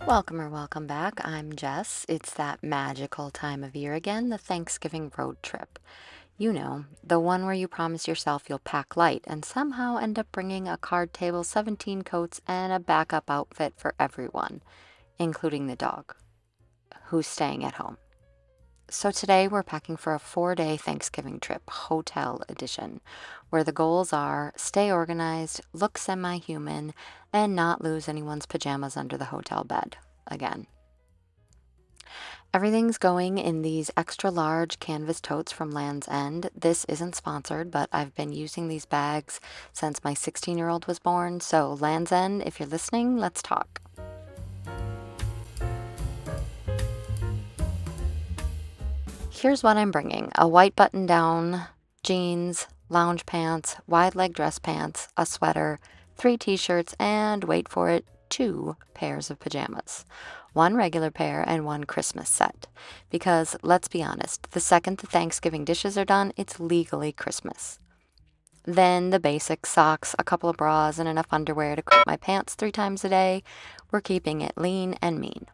Welcome or welcome back. I'm Jess. It's that magical time of year again, the Thanksgiving road trip. You know, the one where you promise yourself you'll pack light and somehow end up bringing a card table, 17 coats, and a backup outfit for everyone, including the dog, who's staying at home. So today we're packing for a 4-day Thanksgiving trip, hotel edition, where the goals are stay organized, look semi-human, and not lose anyone's pajamas under the hotel bed again. Everything's going in these extra large canvas totes from Land's End. This isn't sponsored, but I've been using these bags since my 16-year-old was born. So, Land's End, if you're listening, let's talk. Here's what I'm bringing: a white button down, jeans, lounge pants, wide leg dress pants, a sweater, 3 t-shirts, and wait for it, 2 pairs of pajamas. 1 regular pair and 1 Christmas set. Because let's be honest, the second the Thanksgiving dishes are done, it's legally Christmas. Then the basic socks, a couple of bras, and enough underwear to crop my pants 3 times a day. We're keeping it lean and mean.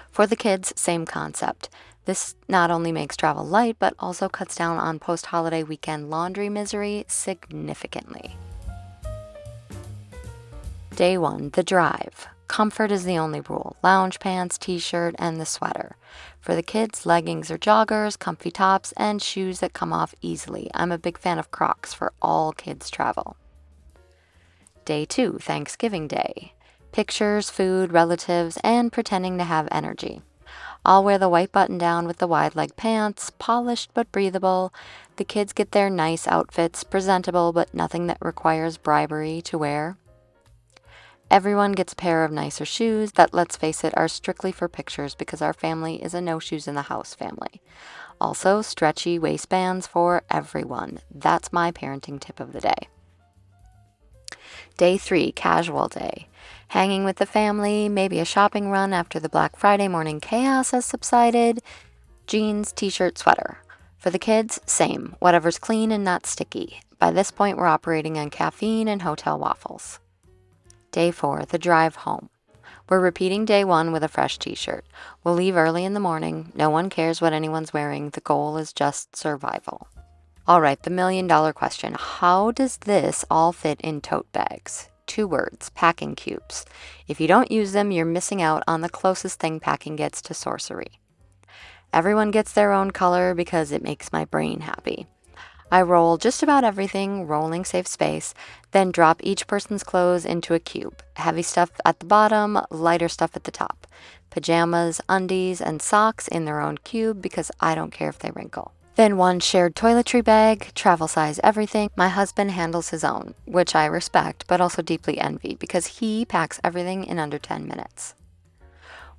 For the kids, same concept. This not only makes travel light, but also cuts down on post-holiday weekend laundry misery significantly. Day 1, the drive. Comfort is the only rule. Lounge pants, t-shirt, and the sweater. For the kids, leggings or joggers, comfy tops, and shoes that come off easily. I'm a big fan of Crocs for all kids travel. Day 2, Thanksgiving Day. Pictures, food, relatives, and pretending to have energy. I'll wear the white button down with the wide leg pants, polished but breathable. The kids get their nice outfits, presentable but nothing that requires bribery to wear. Everyone gets a pair of nicer shoes that, let's face it, are strictly for pictures because our family is a no shoes in the house family. Also, stretchy waistbands for everyone. That's my parenting tip of the day. Day 3, casual day. Hanging with the family, maybe a shopping run after the Black Friday morning chaos has subsided. Jeans, t-shirt, sweater. For the kids, same. Whatever's clean and not sticky. By this point, we're operating on caffeine and hotel waffles. Day 4, the drive home. We're repeating day 1 with a fresh t-shirt. We'll leave early in the morning. No one cares what anyone's wearing. The goal is just survival. All right, the $1,000,000 question. How does this all fit in tote bags? 2 words: packing cubes. If you don't use them, you're missing out on the closest thing packing gets to sorcery. Everyone gets their own color because it makes my brain happy. I roll just about everything, rolling safe space, then drop each person's clothes into a cube. Heavy stuff at the bottom, lighter stuff at the top. Pajamas, undies, and socks in their own cube because I don't care if they wrinkle. Then 1 shared toiletry bag, travel size everything. My husband handles his own, which I respect, but also deeply envy because he packs everything in under 10 minutes.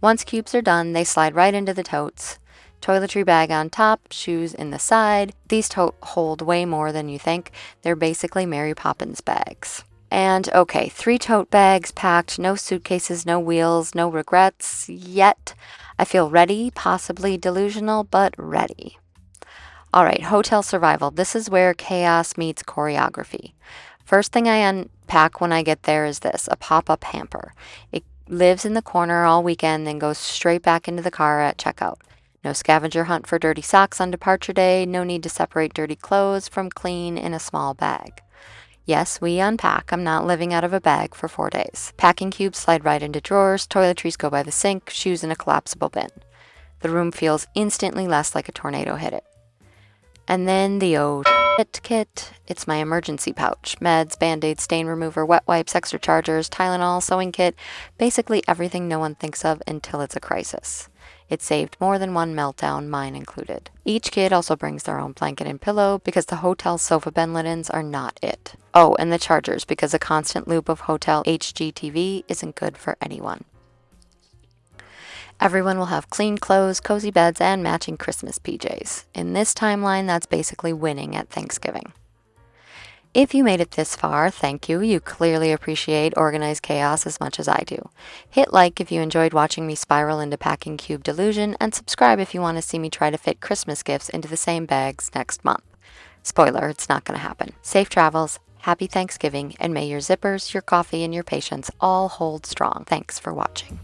Once cubes are done, they slide right into the totes. Toiletry bag on top, shoes in the side. These totes hold way more than you think. They're basically Mary Poppins bags. And okay, 3 tote bags packed, no suitcases, no wheels, no regrets yet. I feel ready, possibly delusional, but ready. All right, hotel survival. This is where chaos meets choreography. First thing I unpack when I get there is this: a pop-up hamper. It lives in the corner all weekend, then goes straight back into the car at checkout. No scavenger hunt for dirty socks on departure day. No need to separate dirty clothes from clean in a small bag. Yes, we unpack. I'm not living out of a bag for 4 days. Packing cubes slide right into drawers. Toiletries go by the sink. Shoes in a collapsible bin. The room feels instantly less like a tornado hit it. And then the shit kit. It's my emergency pouch. Meds, Band-Aids, stain remover, wet wipes, extra chargers, Tylenol, sewing kit. Basically everything no one thinks of until it's a crisis. It saved more than 1 meltdown, mine included. Each kid also brings their own blanket and pillow because the hotel sofa bed linens are not it. Oh, and the chargers, because a constant loop of hotel HGTV isn't good for anyone. Everyone will have clean clothes, cozy beds, and matching Christmas PJs. In this timeline, that's basically winning at Thanksgiving. If you made it this far, thank you. You clearly appreciate organized chaos as much as I do. Hit like if you enjoyed watching me spiral into packing cube delusion, and subscribe if you want to see me try to fit Christmas gifts into the same bags next month. Spoiler, it's not going to happen. Safe travels. Happy Thanksgiving, and may your zippers, your coffee, and your patience all hold strong. Thanks for watching.